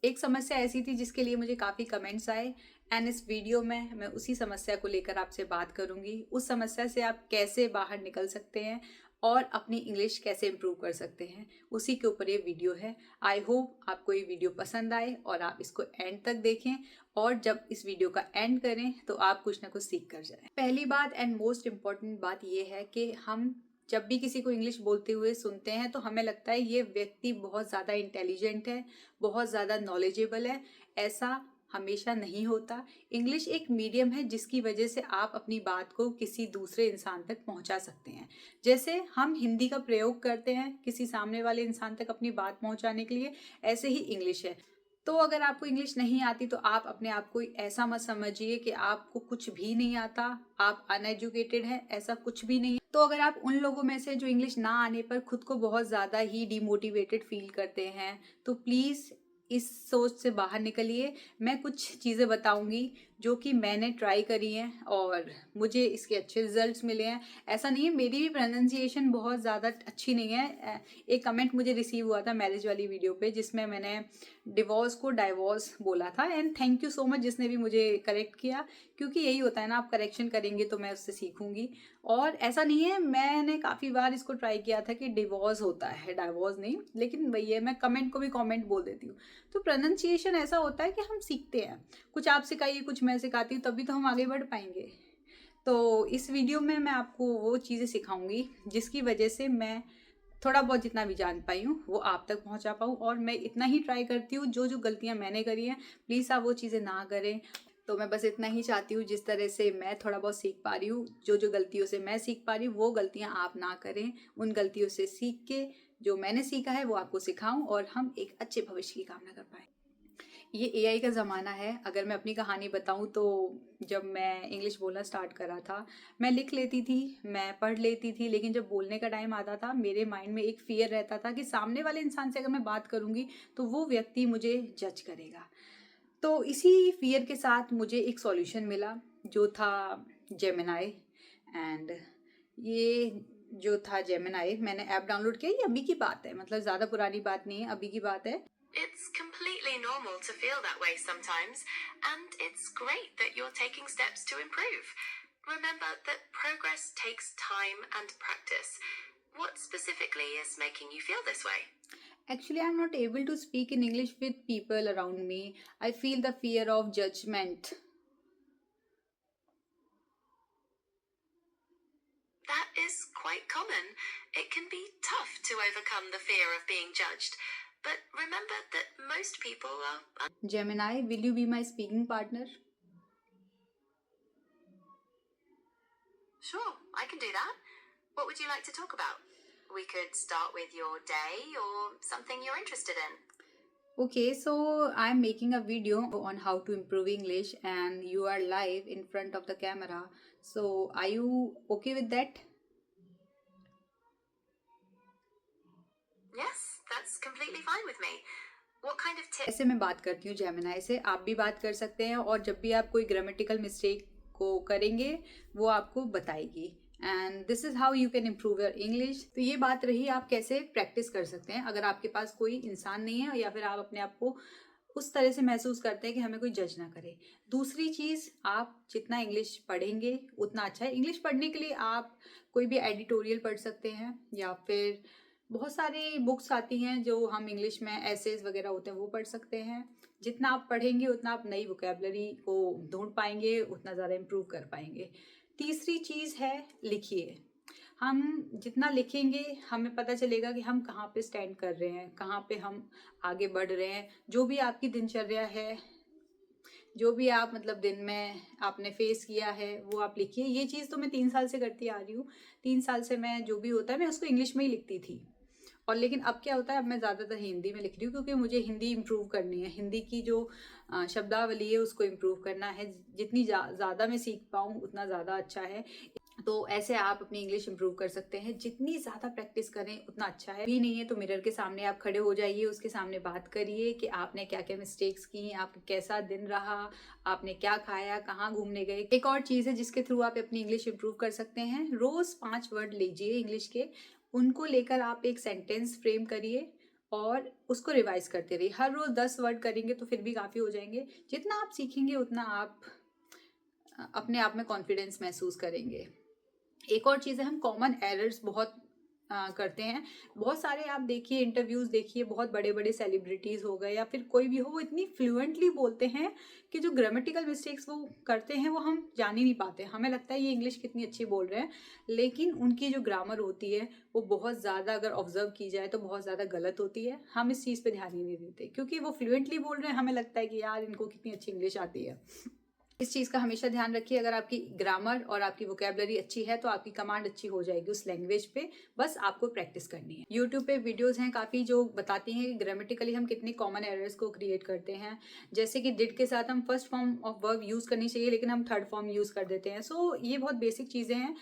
एक समस्या ऐसी थी जिसके लिए मुझे काफ़ी कमेंट्स आए एंड इस वीडियो में मैं उसी समस्या को लेकर आपसे बात करूंगी। उस समस्या से आप कैसे बाहर निकल सकते हैं और अपनी इंग्लिश कैसे इम्प्रूव कर सकते हैं, उसी के ऊपर ये वीडियो है। आई होप आपको ये वीडियो पसंद आए और आप इसको एंड तक देखें और जब इस वीडियो का एंड करें तो आप कुछ ना कुछ सीख कर जाएं। पहली बात एंड मोस्ट इम्पॉर्टेंट बात ये है कि हम जब भी किसी को इंग्लिश बोलते हुए सुनते हैं तो हमें लगता है ये व्यक्ति बहुत ज़्यादा इंटेलिजेंट है, बहुत ज़्यादा नॉलेजेबल है। ऐसा हमेशा नहीं होता। इंग्लिश एक मीडियम है जिसकी वजह से आप अपनी बात को किसी दूसरे इंसान तक पहुंचा सकते हैं। जैसे हम हिंदी का प्रयोग करते हैं किसी सामने वाले इंसान तक अपनी बात पहुंचाने के लिए, ऐसे ही इंग्लिश है। तो अगर आपको इंग्लिश नहीं आती तो आप अपने आप को ऐसा मत समझिए कि आपको कुछ भी नहीं आता, आप अनएजुकेटेड हैं, ऐसा कुछ भी नहीं है। तो अगर आप उन लोगों में से जो इंग्लिश ना आने पर खुद को बहुत ज़्यादा ही डिमोटिवेटेड फील करते हैं तो प्लीज़ इस सोच से बाहर निकलिए। मैं कुछ चीज़ें बताऊंगी जो कि मैंने ट्राई करी हैं और मुझे इसके अच्छे रिजल्ट्स मिले हैं। ऐसा नहीं है मेरी भी प्रोनाउंसिएशन बहुत ज़्यादा अच्छी नहीं है। एक कमेंट मुझे रिसीव हुआ था मैरिज वाली वीडियो पे जिसमें मैंने डिवोर्स को डाइवोर्स बोला था and thank you so much जिसने भी मुझे करेक्ट किया, क्योंकि यही होता है ना, आप करेक्शन करेंगे तो मैं उससे सीखूंगी। और ऐसा नहीं है, मैंने काफ़ी बार इसको ट्राई किया था कि डिवोर्स होता है, डाइवोर्स नहीं, लेकिन वही है, मैं कमेंट को भी कमेंट बोल देती हूँ। तो प्रोनाउंसिएशन ऐसा होता है कि हम सीखते हैं, कुछ आप सिखाइए कुछ मैं सिखाती हूँ, तभी तो हम आगे बढ़ पाएंगे। तो इस वीडियो में मैं आपको वो चीज़ें सिखाऊंगी जिसकी वजह से मैं थोड़ा बहुत जितना भी जान पाई हूँ वो आप तक पहुँचा पाऊँ। और मैं इतना ही ट्राई करती हूँ, जो जो गलतियाँ मैंने करी हैं प्लीज़ आप वो चीज़ें ना करें। तो मैं बस इतना ही चाहती हूँ, जिस तरह से मैं थोड़ा बहुत सीख पा रही हूँ, जो जो गलतियों से मैं सीख पा रही हूँ वो गलतियाँ आप ना करें। उन गलतियों से सीख के जो मैंने सीखा है वो आपको सिखाऊं और हम एक अच्छे भविष्य की कामना कर पाए। ये एआई का ज़माना है। अगर मैं अपनी कहानी बताऊं तो जब मैं इंग्लिश बोलना स्टार्ट करा था, मैं लिख लेती थी, मैं पढ़ लेती थी, लेकिन जब बोलने का टाइम आता था मेरे माइंड में एक फियर रहता था कि सामने वाले इंसान से अगर मैं बात करूंगी तो वो व्यक्ति मुझे जज करेगा। तो इसी फियर के साथ मुझे एक सॉल्यूशन मिला जो था जेमिनाई। एंड ये जो था जेमिनाई, मैंने ऐप डाउनलोड किया। ये अभी की बात है, मतलब ज़्यादा पुरानी बात नहीं है, अभी की बात है। It's completely normal to feel that way sometimes, and it's great that you're taking steps to improve. Remember that progress takes time and practice. What specifically is making you feel this way? Actually, I'm not able to speak in English with people around me. I feel the fear of judgment. That is quite common. It can be tough to overcome the fear of being judged. But remember that most people are. Gemini, will you be my speaking partner? Sure, I can do that. What would you like to talk about? We could start with your day or something you're interested in. Okay, so I'm making a video on how to improve English and you are live in front of the camera. So are you okay with that? Yes, that's completely fine with me. What kind of tips? ऐसे मैं बात करती हूँ Gemini से, आप भी बात कर सकते हैं और जब भी आप कोई ग्रामेटिकल मिस्टेक को करेंगे वो आपको बताएगी। And this is how you can improve your English. तो ये बात रही आप कैसे प्रैक्टिस कर सकते हैं अगर आपके पास कोई इंसान नहीं है या फिर आप अपने आप को उस तरह से महसूस करते हैं कि हमें कोई जज ना करे। दूसरी चीज़, आप जितना इंग्लिश पढ़ेंगे उतना अच्छा है। इंग्लिश पढ़ने के लिए आप कोई भी एडिटोरियल पढ़ सकते हैं या फिर बहुत सारी बुक्स आती हैं जो हम इंग्लिश में एसेज वगैरह होते हैं वो पढ़ सकते हैं। जितना आप पढ़ेंगे उतना आप नई वोकेबलरी को ढूंढ पाएंगे, उतना ज़्यादा इम्प्रूव कर पाएंगे। तीसरी चीज़ है लिखिए। हम जितना लिखेंगे हमें पता चलेगा कि हम कहाँ पे स्टैंड कर रहे हैं, कहाँ पे हम आगे बढ़ रहे हैं। जो भी आपकी दिनचर्या है, जो भी आप मतलब दिन में आपने फेस किया है वो आप लिखिए। ये चीज़ तो मैं 3 साल से करती आ रही हूँ। 3 साल से मैं जो भी होता है मैं उसको इंग्लिश में ही लिखती थी। और लेकिन अब क्या होता है, अब मैं ज़्यादातर हिंदी में लिख रही हूँ क्योंकि मुझे हिंदी इम्प्रूव करनी है। हिंदी की जो शब्दावली है उसको इम्प्रूव करना है। जितनी ज़्यादा मैं सीख पाऊँ उतना ज़्यादा अच्छा है। तो ऐसे आप अपनी इंग्लिश इम्प्रूव कर सकते हैं। जितनी ज़्यादा प्रैक्टिस करें उतना अच्छा है। भी नहीं है तो मिरर के सामने आप खड़े हो जाइए, उसके सामने बात करिए कि आपने क्या क्या मिस्टेक्स की, आपका कैसा दिन रहा, आपने क्या खाया, कहाँ घूमने गए। एक और चीज़ है जिसके थ्रू आप अपनी इंग्लिश इम्प्रूव कर सकते हैं। रोज़ 5 वर्ड लीजिए इंग्लिश के, उनको लेकर आप एक सेंटेंस फ्रेम करिए और उसको रिवाइज करते रहिए। हर रोज़ 10 वर्ड करेंगे तो फिर भी काफ़ी हो जाएंगे। जितना आप सीखेंगे उतना आप अपने आप में कॉन्फिडेंस महसूस करेंगे। एक और चीज़ है, हम कॉमन एरर्स बहुत करते हैं। बहुत सारे आप देखिए, इंटरव्यूज़ देखिए, बहुत बड़े-बड़े सेलिब्रिटीज़ हो गए या फिर कोई भी हो, वो इतनी फ्लुएंटली बोलते हैं कि जो ग्रामेटिकल मिस्टेक्स वो करते हैं वो हम जान ही नहीं पाते। हमें लगता है ये इंग्लिश कितनी अच्छी बोल रहे हैं, लेकिन उनकी जो ग्रामर होती है वो बहुत ज़्यादा, अगर ऑब्जर्व की जाए तो बहुत ज़्यादा गलत होती है। हम इस चीज़ पे ध्यान ही नहीं देते क्योंकि वो फ्लुएंटली बोल रहे हैं, हमें लगता है कि यार इनको कितनी अच्छी इंग्लिश आती है। इस चीज़ का हमेशा ध्यान रखिए। अगर आपकी ग्रामर और आपकी वोकैबुलरी अच्छी है तो आपकी कमांड अच्छी हो जाएगी उस लैंग्वेज पे। बस आपको प्रैक्टिस करनी है। यूट्यूब पे वीडियोस हैं काफ़ी जो बताती हैं कि ग्रामेटिकली हम कितने कॉमन एरर्स को क्रिएट करते हैं। जैसे कि डिड के साथ हम first form of verb use करनी चाहिए लेकिन हम थर्ड फॉर्म यूज़ कर देते हैं। सो ये बहुत बेसिक चीज़ें हैं।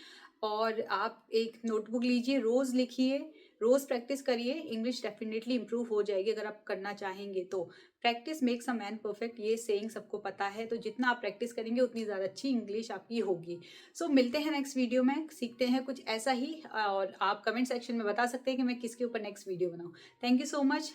और आप एक नोटबुक लीजिए, रोज़ लिखिए, रोज़ प्रैक्टिस करिए। इंग्लिश डेफिनेटली इंप्रूव हो जाएगी अगर आप करना चाहेंगे तो। Practice makes a man perfect, ये सेइंग सबको पता है। तो जितना आप प्रैक्टिस करेंगे उतनी ज़्यादा अच्छी इंग्लिश आपकी होगी। सो मिलते हैं नेक्स्ट वीडियो में, सीखते हैं कुछ ऐसा ही। और आप कमेंट सेक्शन में बता सकते हैं कि मैं किसके ऊपर नेक्स्ट वीडियो बनाऊँ। Thank you so much.